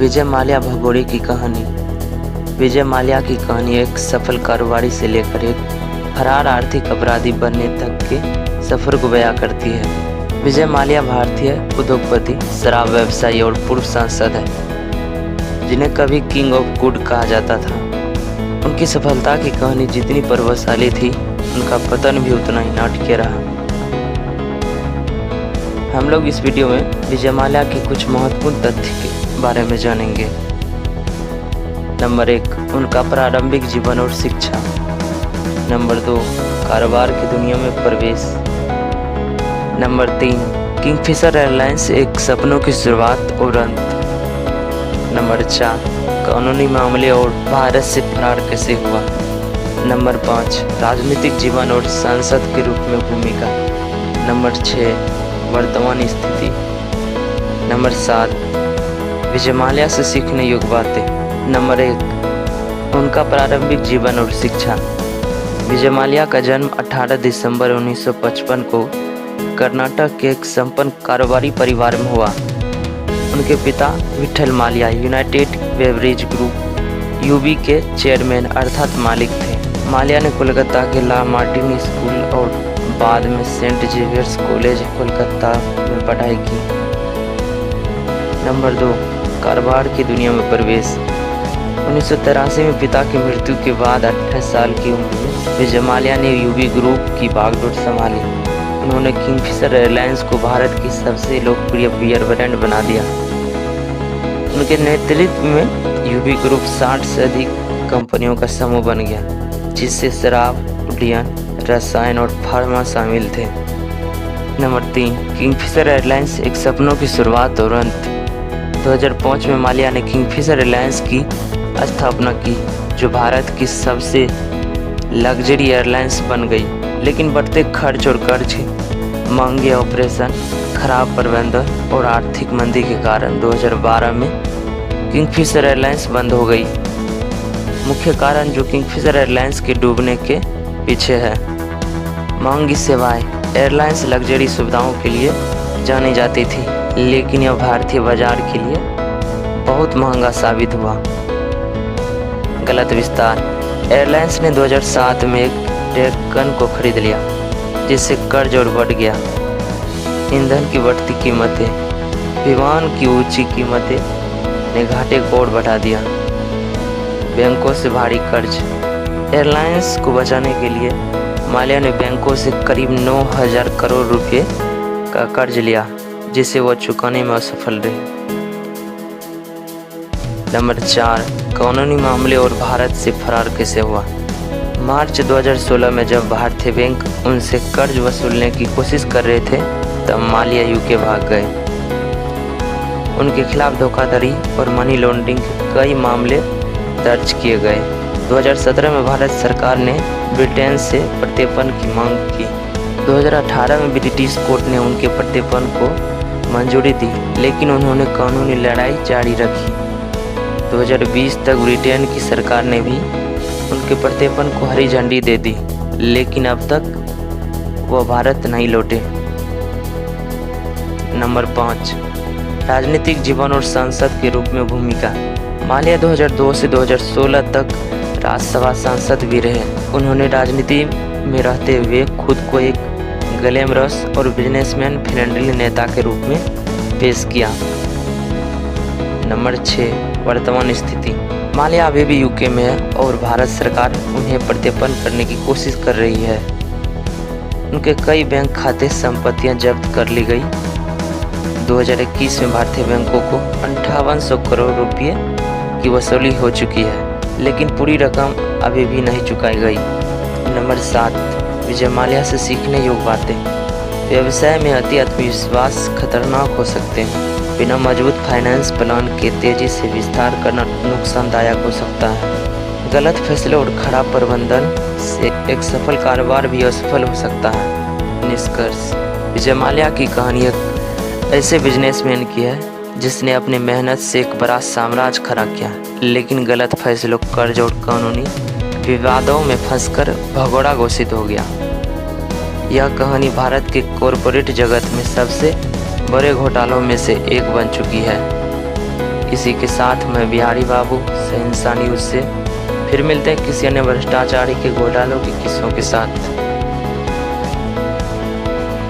विजय माल्या भगोड़े की कहानी। विजय माल्या की कहानी एक सफल कारोबारी से लेकर एक फरार आर्थिक अपराधी बनने तक के सफर को बयां करती है। विजय माल्या भारतीय उद्योगपति, शराब व्यवसायी और पूर्व सांसद है, जिन्हें कभी किंग ऑफ गुड कहा जाता था। उनकी सफलता की कहानी जितनी प्रभावशाली थी, उनका पतन भी उतना ही नाटकीय रहा। हम लोग इस वीडियो में विजय माल्या के कुछ महत्वपूर्ण तथ्य के बारे में जानेंगे। नंबर 1, उनका प्रारंभिक जीवन और शिक्षा। नंबर 2, कारोबार की दुनिया में प्रवेश। नंबर 3, किंगफिशर एयरलाइंस एक सपनों की शुरुआत और अंत। नंबर 4, कानूनी मामले और भारत से फरार कैसे हुआ। नंबर 5, राजनीतिक जीवन और सांसद के रूप में भूमिका। नंबर 6, वर्तमान स्थिति। नंबर 7, विजय माल्या से सीखने योग्य बातें। नंबर 1, उनका प्रारंभिक जीवन और शिक्षा। विजय माल्या का जन्म 18 दिसंबर 1955 को कर्नाटक के एक संपन्न कारोबारी परिवार में हुआ। उनके पिता Vithal Mallya United Beverage group UB के चेयरमैन अर्थात मालिक थे। माल्या ने कोलकाता के ला मार्टिन स्कूल और बाद में सेंट जेवियर्स कॉलेज कोलकाता में पढ़ाई की। नंबर 2, कारोबार की दुनिया में प्रवेश। 1983 में पिता की मृत्यु के बाद 28 साल की उम्र में विजय माल्या ने यूबी ग्रुप की बागडोर संभाली। उन्होंने किंगफिशर एयरलाइंस को भारत की सबसे लोकप्रिय बियर ब्रांड बना दिया। उनके नेतृत्व में यूबी ग्रुप 60 से अधिक कंपनियों का समूह बन गया, जिससे शराब, उड्डयन, रसायन और फार्मा शामिल थे। नंबर 3, किंगफिशर एयरलाइंस एक सपनों की शुरुआत और अंत। 2005 में माल्या ने किंगफिशर एयरलाइंस की स्थापना की, जो भारत की सबसे लग्जरी एयरलाइंस बन गई। लेकिन बढ़ते खर्च और कर्ज, महंगे ऑपरेशन, खराब प्रबंधन और आर्थिक मंदी के कारण 2012 में किंगफिशर एयरलाइंस बंद हो गई। मुख्य कारण जो किंगफिशर एयरलाइंस के डूबने के पीछे है। महंगी सेवाएं। एयरलाइंस लग्जरी सुविधाओं के लिए जानी जाती थी, लेकिन यह भारतीय बाजार के लिए बहुत महंगा साबित हुआ। गलत विस्तार। एयरलाइंस ने 2007 में एक डेक्कन को खरीद लिया, जिससे कर्ज और बढ़ गया। ईंधन की बढ़ती कीमतें, विमान की ऊंची कीमतें ने घाटे को और बढ़ा दिया। बैंकों से भारी कर्ज। एयरलाइंस को बचाने के लिए माल्या ने बैंकों से करीब 9,000 करोड़ रुपए का कर्ज लिया, जिसे वह चुकाने में असफल रही। नंबर 4, कानूनी मामले और भारत से फरार कैसे हुआ। मार्च 2016 में जब भारतीय बैंक उनसे कर्ज वसूलने की कोशिश कर रहे थे, तब माल्या यूके भाग गए। उनके खिलाफ धोखाधड़ी और मनी लॉन्ड्रिंग के कई मामले दर्ज किए गए। 2017 में भारत सरकार ने ब्रिटेन से प्रत्यर्पण की मांग की। 2018 में ब्रिटिश कोर्ट ने उनके प्रत्यर्पण को मंजूरी दी, लेकिन उन्होंने कानूनी लड़ाई जारी रखी। 2020 तक ब्रिटेन की सरकार ने भी उनके प्रत्यर्पण को हरी झंडी दे दी, लेकिन अब तक वह भारत नहीं लौटे। नंबर 5, राजनीतिक जीवन और सांसद के रूप में भूमिका। माल्या 2002 से 2016 तक राज्यसभा सांसद भी रहे। उन्होंने राजनीति में रहते हुए खुद को एक ग्लैमरस और बिजनेसमैन फ्रेंडली नेता के रूप में पेश किया। नंबर 6, वर्तमान स्थिति। माल्या अभी भी यूके में है और भारत सरकार उन्हें प्रत्यर्पण करने की कोशिश कर रही है। उनके कई बैंक खाते, संपत्तियां जब्त कर ली गई। 2021 में भारतीय बैंकों को 5800 करोड़ रुपये की वसूली हो चुकी है, लेकिन पूरी रकम अभी भी नहीं चुकाई गई। नंबर 7, विजय माल्या से सीखने योग्य बातें। व्यवसाय में अति आत्मविश्वास खतरनाक हो सकते हैं। बिना मजबूत फाइनेंस प्लान के तेजी से विस्तार करना नुकसानदायक हो सकता है। गलत फैसले और खराब प्रबंधन से एक सफल कारोबार भी असफल हो सकता है। निष्कर्ष। विजय माल्या की कहानी एक ऐसे बिजनेसमैन की है जिसने अपनी मेहनत से एक बड़ा साम्राज्य खड़ा किया, लेकिन गलत फैसलों, कर्ज और कानूनी विवादों में फंसकर भगोड़ा घोषित हो गया। यह कहानी भारत के कॉरपोरेट जगत में सबसे बड़े घोटालों में से एक बन चुकी है। इसी के साथ मैं बिहारी बाबू शहंशाह न्यूज़ से फिर मिलते हैं किसी अन्य भ्रष्टाचारी के घोटालों के किस्सों के साथ।